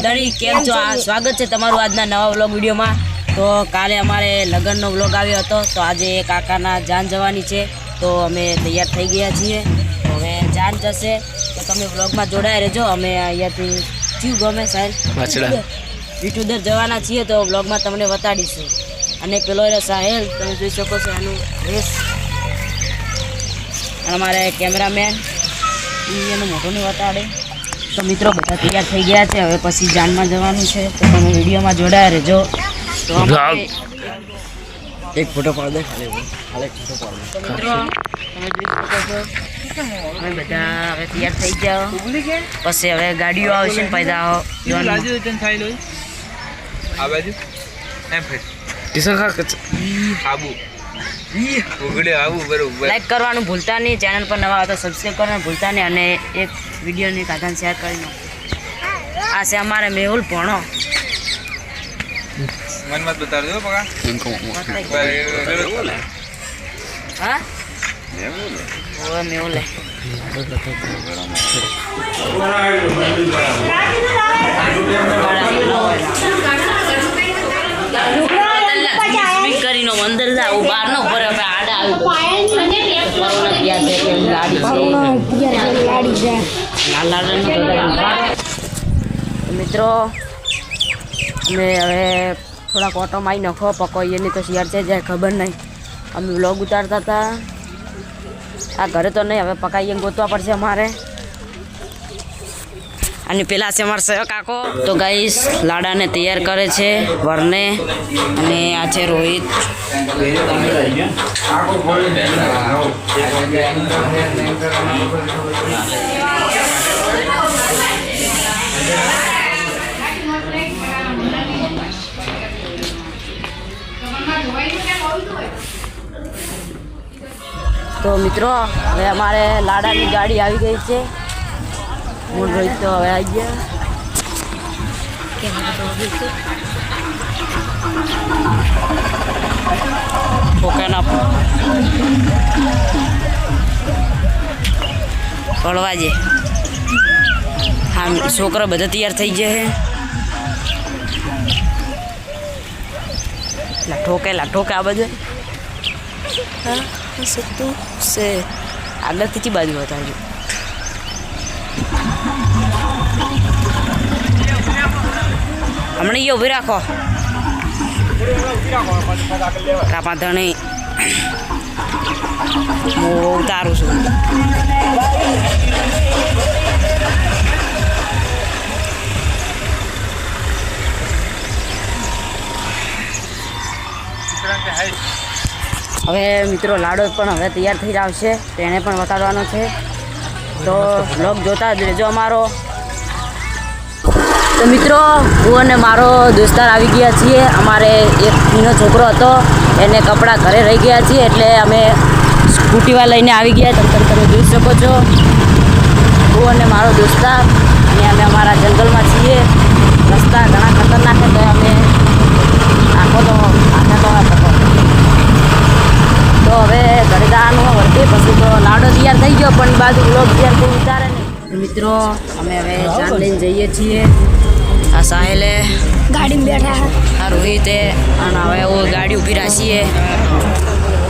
મંડળી કેમ છો? સ્વાગત છે તમારું આજના નવા વ્લોગ વિડીયોમાં। તો કાલે અમારે લગ્નનો વ્લોગ આવ્યો હતો, તો આજે કાકાના જાન જવાની છે, તો અમે તૈયાર થઈ ગયા છીએ। તો હવે જાન જશે તો તમે વ્લોગમાં જોડાયા રહેજો। અમે અહીંયાથી જીવ ગમે સાહેબ વિઠુદર જવાના છીએ, તો વ્લોગમાં તમને બતાડીશું। અને પેલો સાહેલ તમે જોઈ શકો છો એનું રેસ, અમારે કેમેરામેન એનું મોટું નહીં બતાડે। તો મિત્રો બધા તૈયાર થઈ ગયા છે, હવે પછી જાનમાં જવાનું છે, તો તમે વિડીયોમાં જોડાયા રહેજો। તો એક ફોટો પાડ દે ખાલી ફોટો પાડ દે। તો મિત્રો તમે જોઈ શકો છો અમે બધા હવે તૈયાર થઈ જાઓ, પછી હવે ગાડીઓ આવશે ને પૈદા લાઈક કરવાનું ભૂલતા નહીં, ચેનલ પર નવા તો સબસ્ક્રાઈબ કરવાનું ભૂલતા નહીં, અને એક વિડીયોની કાધાને શેર કરી નાખો। આ છે અમારે મેહુલ ભણો मन मत बता दो पका हाँ वो मेहुल है। કરીને અંદર જાવ બહાર નો પર આડા મિત્રો અમે હવે થોડાક ઓટોમાં આવી નખો પકોઈએની તો શિયાળ છે જાય ખબર નહીં, અમે વ્લોગ ઉતારતા હતા। આ ઘરે તો નહીં, હવે પકાઈએ ગોતવા પડશે અમારે। અને પેલા છે અમારા સહ કાકો, તો ગાઈસ લાડાને તૈયાર કરે છે વરને, અને આ છે રોહિત। તો મિત્રો હવે અમારે લાડાની ગાડી આવી ગઈ છે, હું રોહિત તો હવે આવી ગયા। પોકાના પડવા જે હા છોકરા બધા તૈયાર થઈ ગયા છે। ઠોકે આ બધું સત્તું છે આગળથી ચી બાજુ બતાવજો। હમણાં ઉભી રાખો કાપાધણી હું ઉતારું છું। હવે મિત્રો લાડો પણ હવે તૈયાર થઈ આવશે, તો એને પણ બતાડવાનો છે, તો બ્લોગ જોતા જ રહેજો અમારો। તો મિત્રો હું અને મારો દોસ્તાર આવી ગયા છીએ, અમારે એક નાનો છોકરો હતો એને કપડાં ઘરે રહી ગયા છીએ, એટલે અમે સ્કૂટીમાં લઈને આવી ગયા। તમે જોઈ શકો છો હું અને મારો દોસ્તાર, અને અમે અમારા જંગલમાં છીએ। રસ્તા ઘણા ખતરનાક છે, તો અમે આખો તો તો હવે ઘરે જવાનું વર્તે, પછી તો લાડો તૈયાર થઈ ગયો, પણ બાજુ વ્લોગ તૈયાર થઈ ઉતારે નહીં। મિત્રો અમે હવે જાન લઈને જઈએ છીએ। આ સાહેલે ગાડી બેઠા, આ રોહિતે, અને હવે वो ગાડી ઊભી રાખીએ।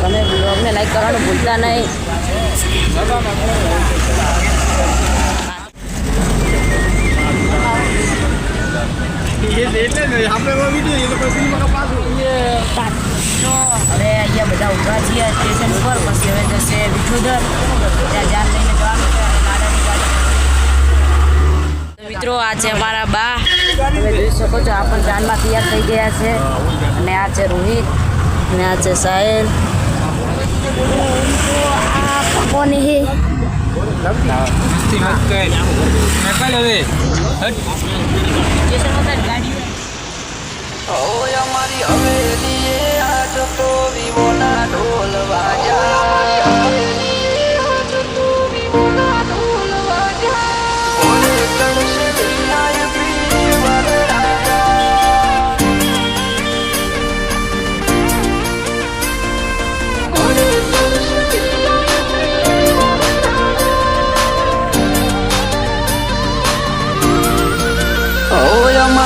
તમે વ્લોગને લાઈક કરવાનું ભૂલતા નહીં। હવે અહીંયા બધા ઊભા છીએ સ્ટેશન ઉપર, પછી હવે જશે વિઠોદર, ત્યાં જાન લઈને જવાનું છે લાડાની ગાડી। મિત્રો આ છે અમારા બા, તમે જોઈ શકો છો આ પણ જાનમાં તૈયાર થઈ ગયા છે, અને આ છે રોહિત, અને આ છે સાહેલ। આ પકોને હે અમારી હવેલી આજ તો વિવોના ઢોલ વાજા।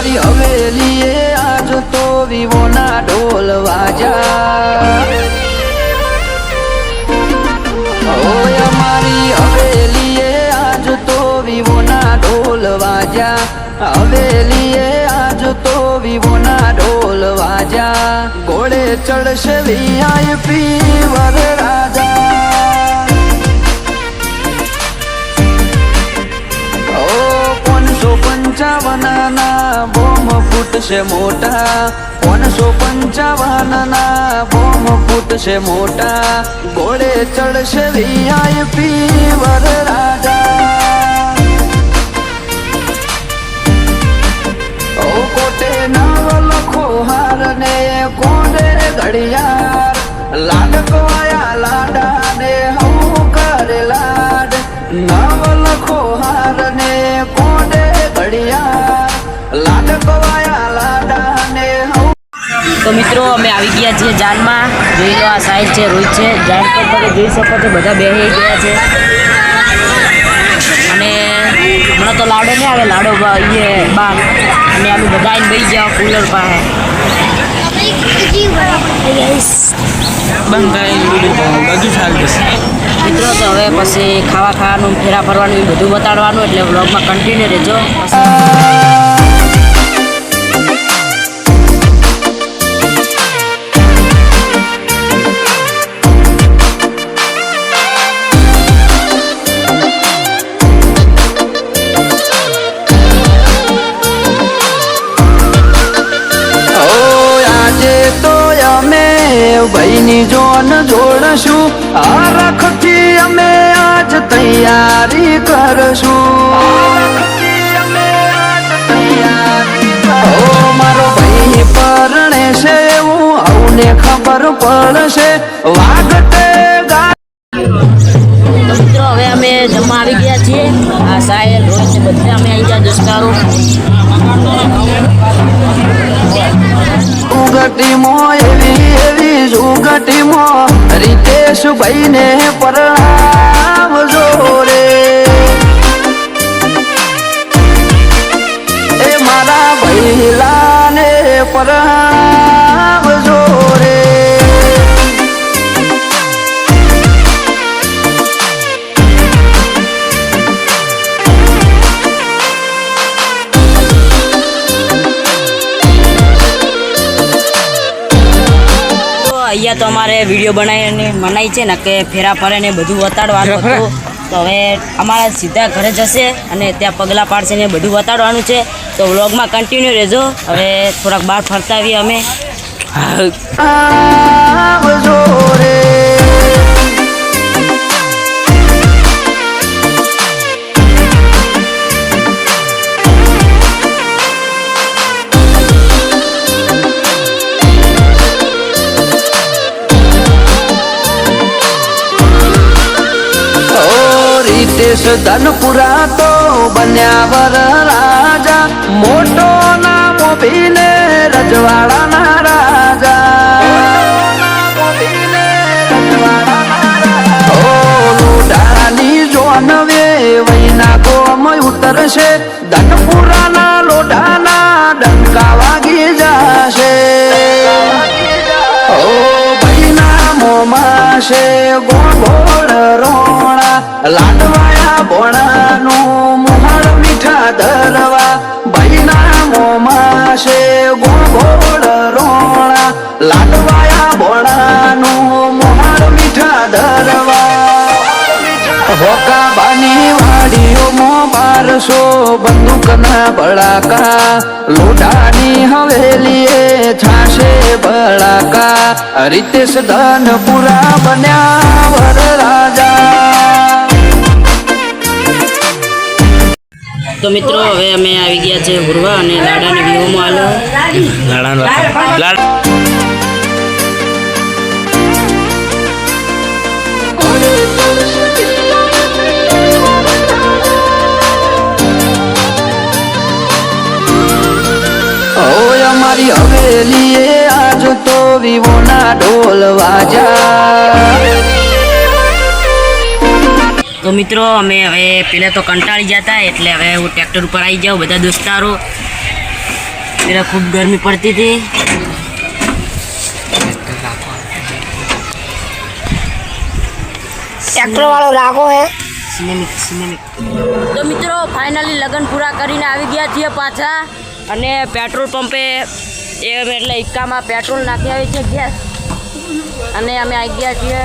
અમારી હવેલીએ આજ તો વિવોના ઢોલ વાજા ઓય અમારી હવેલીએ આજ તો વિવોના ઢોલ વાજા હવેલીએ આજ તો વિવોના ઢોલ વાજા ઘોડે ચડશે VIP વર રાજા ઓ 555 ના બોમ ફૂટશે મોટા 555 ના બોમ ફૂટશે મોટા ઘોડે ચડશે VIP વર રાજા ઓ કોટે નવ લખો હાર ને કોડે ઘડિયાળ લાડકવાયા લાડા ને હું કરે લાડ નવ લખો હાર ને કોડે ઘડિયાળ લાડકવાયા લાડા ને હું તો મિત્રો અમે આવી ગયા છીએ જાનમાં. જોઈ લો, આ સાઈડ છે, રોહિત છે. જાન પર તમે જોઈ શકો છો બધા બેસી ગયા છે. અને હમણાં તો લાડો નહીં આવે, લાડો એ બાર અને અમે બધા આવીને બેસી ગયા કુલર પાસે. મિત્રો તો હવે પછી ખાવાનું ફેરા ફરવાનું એ બધું બતાડવાનું, એટલે વ્લોગમાં કન્ટિન્યુ રહેજો. ભાઈની જોન જોડશું આ રાખથી અમે આજ તૈયારી કરશું ઓ મારો ભાઈ પરણે છે એવું આવું ખબર પડશે વાગતે મિત્રો હવે અમે જમવા આવી ગયા છીએ. આ સાહેબ રોહિત બધા અમે આવી ગયા દોસ્તારો. ઉગટીમો એવી ઉગટીમો રીતેશભાઈ ને પરણાવજો રે એ મારા ભૈલા ને પરણાવજો રે અહીંયા તો અમારે વિડીયો બનાવીને મનાઈ છે ને કે ફેરા ફરે ને બધું બતાડવાનું હતું. તો હવે અમારા સીધા ઘરે જશે અને ત્યાં પગલાં પાડશે ને બધું બતાડવાનું છે. તો વ્લોગમાં કન્ટિન્યુ રહેજો. હવે થોડાક બહાર ફરતા આવીએ અમે. આવજો રે ધનપુરા તો બન્યા વર રાજા મોટો નામો ભીને રજવાડાના રાજા ઓ લોઢાની જોનવે વૈના કોમ ઉતરશે ધનપુરાના લોઢાના ડંકા વાગી જશે ઓ ભૈના મોમાં છે ગોળ રોણા લાડવાયા ભોણાનું મોહળ મીઠા ધરવા ભાઈના મોમાં છે ગોળ રોણા લાડવાયા ભોણાનું મોહળ મીઠા ધરવા હોકા બાની વાડીઓમાં 1200 બંદૂકના બળાકા લોઢાની હવેલીએ થાશે બળાકા રીતેશ ધનપુરા બન્યા વર રાજા. તો મિત્રો હવે અમે આવી ગયા છે હુરવા અને લાડાને વિહોમાં હાલો. ઓય અમારી હવેલીએ આજ તો વિવોના ઢોલ વાજા. તો મિત્રો અમે હવે પહેલાં તો કંટાળી જતા, એટલે હવે હું ટ્રેક્ટર ઉપર આવી જાઉં બધા દોસ્તારો. इधर खूब गर्मी पड़ती थी। ट्रैक्टर वालों राखो है तो मित्रों फाइनली लगन पूरा કરીને આવી ગયા છીએ પાછા અને પેટ્રોલ પંપે એટલે ઇક્કામાં પેટ્રોલ નાખી આવી છે ગેસ અને અમે આવી ગયા છીએ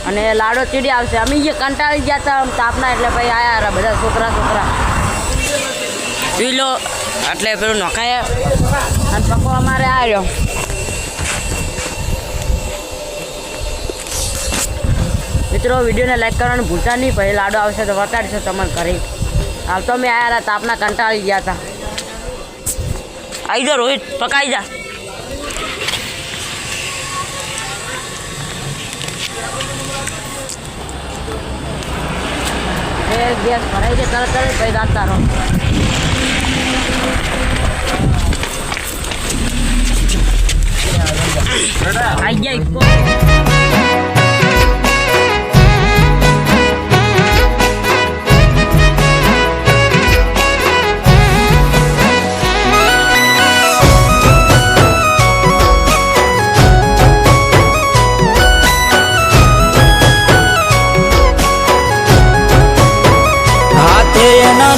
અને લાડો ચીડી આવશે અમે જે કંટાળી ગયા હતા તાપના એટલે ભાઈ આયા બધા છોકરા પી લો એટલે પેલું નખાય અને પપ્પો અમારે આવ્યો મિત્રો વિડીયોને લાઈક કરવાનું ભૂલતા નહીં પછી લાડો આવશે તો બતાડશો તમને કરી હાલ તો મેં આવ્યા હતા તાપના કંટાળી ગયા હતા આવી જાઓ રોહિત પકાઈ જા ગેસ ભરાઈ જાય તરત પછી રાખતા રહો આવી ગયા ઇક્કો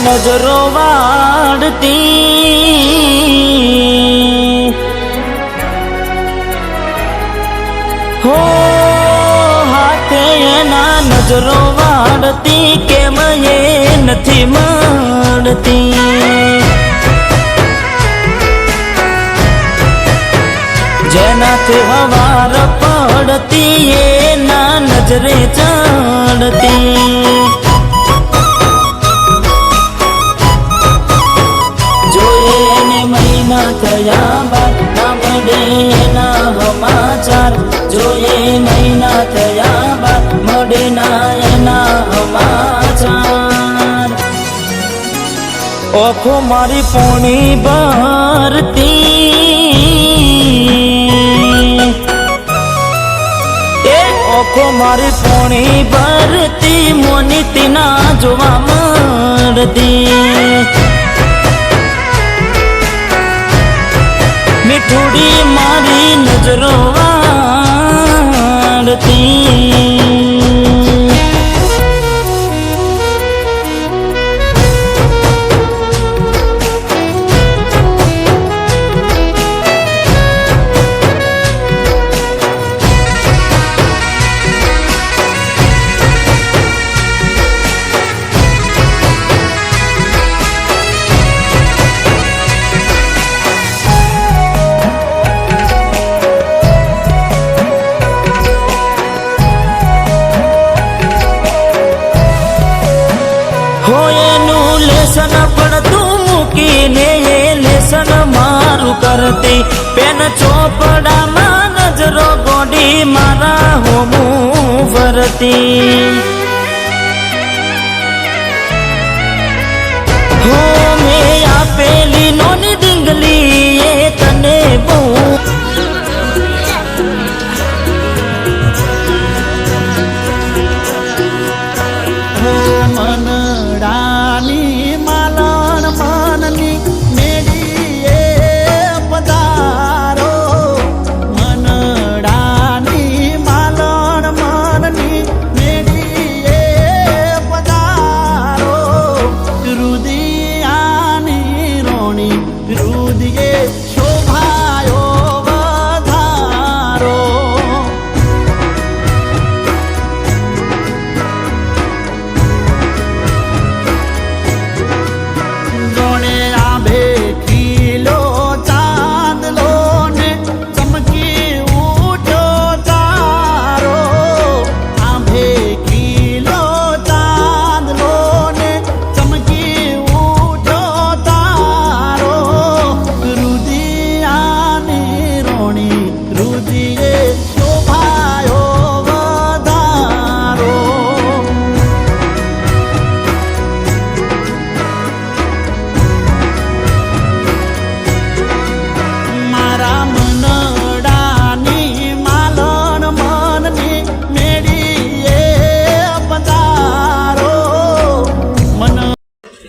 નજરો વાળતી હો હાથે એના નજરો વાળતી કેમ એ નથી મળતી જેનાથી હવાર પડતી એના નજરે ચડતી થયા બાદ ના મળે એના સમાચાર જોઈએ મહિના થયા બાદ મળે ના એના સમાચાર ઓખો મારી પોણી ભરતી એ ઓખો મારી પોણી ભરતી મોની તીના જોવા મળતી મીઠુડી મારી નજરો વાળતી લેસન પણ તું મૂકીને એ લેસન મારું કરતી પેન ચોપડામાં નજરો ગોડી મારા હોમું ભરતી હો મેં આપેલી નોની ડીંગલી એ તને બહુ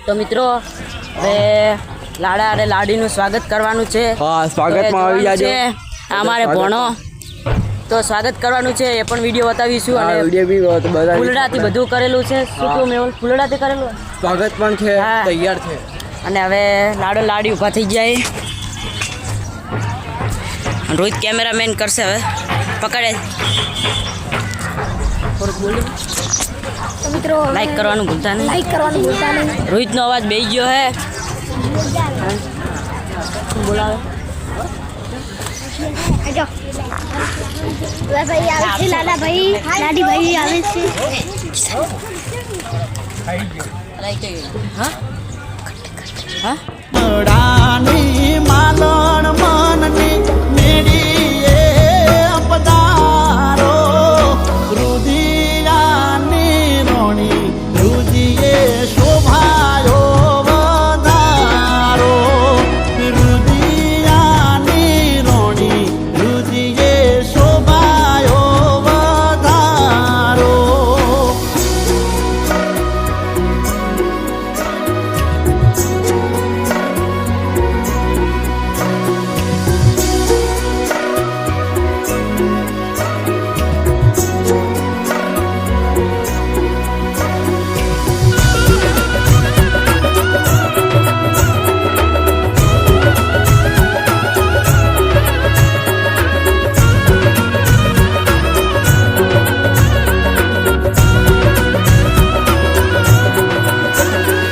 તો મિત્રો હવે લાડા અને લાડીનું સ્વાગત કરવાનું છે. હા, સ્વાગતમાં તો એ આવી જાજો. જોવાનું છે. અમારે ભણો તો સ્વાગત કરવાનું છે, એ પણ વિડીયો બતાવીશું. આ અને વિડીયો બી બધા ફૂલડાથી બધું કરેલું છે. શું કહું મેહુલ, ફૂલડાથી કરેલું. સ્વાગત પણ છે, હા. તૈયાર છે. અને હવે લાડો લાડી ઊભા થઈ જાય. રોહિત કેમેરામેન કરશે. હવે પકડે થોડુંક બોલું. તો મિત્રો લાઈક કરવાનું ભૂલતા નહીં. લાઈક કરવાનું ભૂલતા નહીં. રોહિતનો અવાજ બેસી ગયો હે. શું બોલાવે? આજો ભાઈ આવે છે, લાલા ભાઈ લાડી ભાઈ આવે છે. હા હા રાણી માલણ મનની મેડીએ પધારો રુધિરાની રોણી રુધિએ શોભાયો વધારો રુધિરાની રોણી રુધિએ શોભાયો વધારો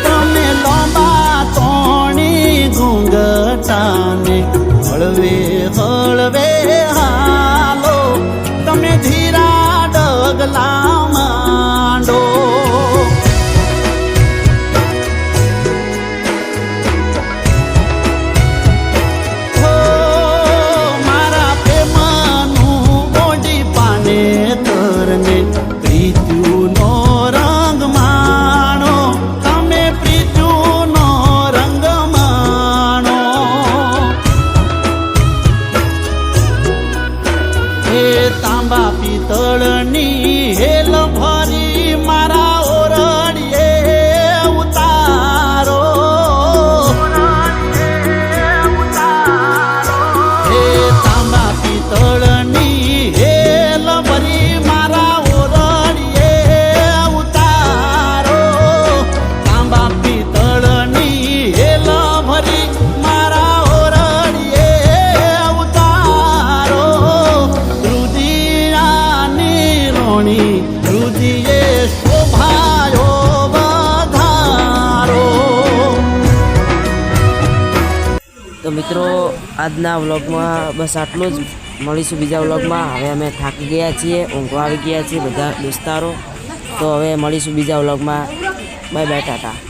તમે લોંબા તોણી ઘૂંઘટાને હળવે હળવે હાલો તમે ધીરા ડગલા માંડો હો મારા પ્રેમનું બોડી પાને તરને પ્રીત્યુનો રંગ માણો તમે પ્રીત્યુનો રંગ માણો હે તાંબા પિત્તળની હેલ ભરી મારા ઓરડીએ ઉતારો હે તાંબા પિત્તળની હેલ ભરી મારા ઓરડીએ ઉતારો તાંબા પિત્તળની હેલ ભરી મારા ઓરડીએ ઉતારો રુધિરાની રોણી રુધિએ શોભાયો વધારો તો મિત્રો આજના વ્લોગમાં બસ આટલું જ. મળીશું બીજા વ્લોગમાં. હવે અમે થાકી ગયા છીએ, ઊંઘવા આવી ગયા છીએ બધા દોસ્તારો. તો હવે મળીશું બીજા વ્લોગમાં. Bye bye, Tata.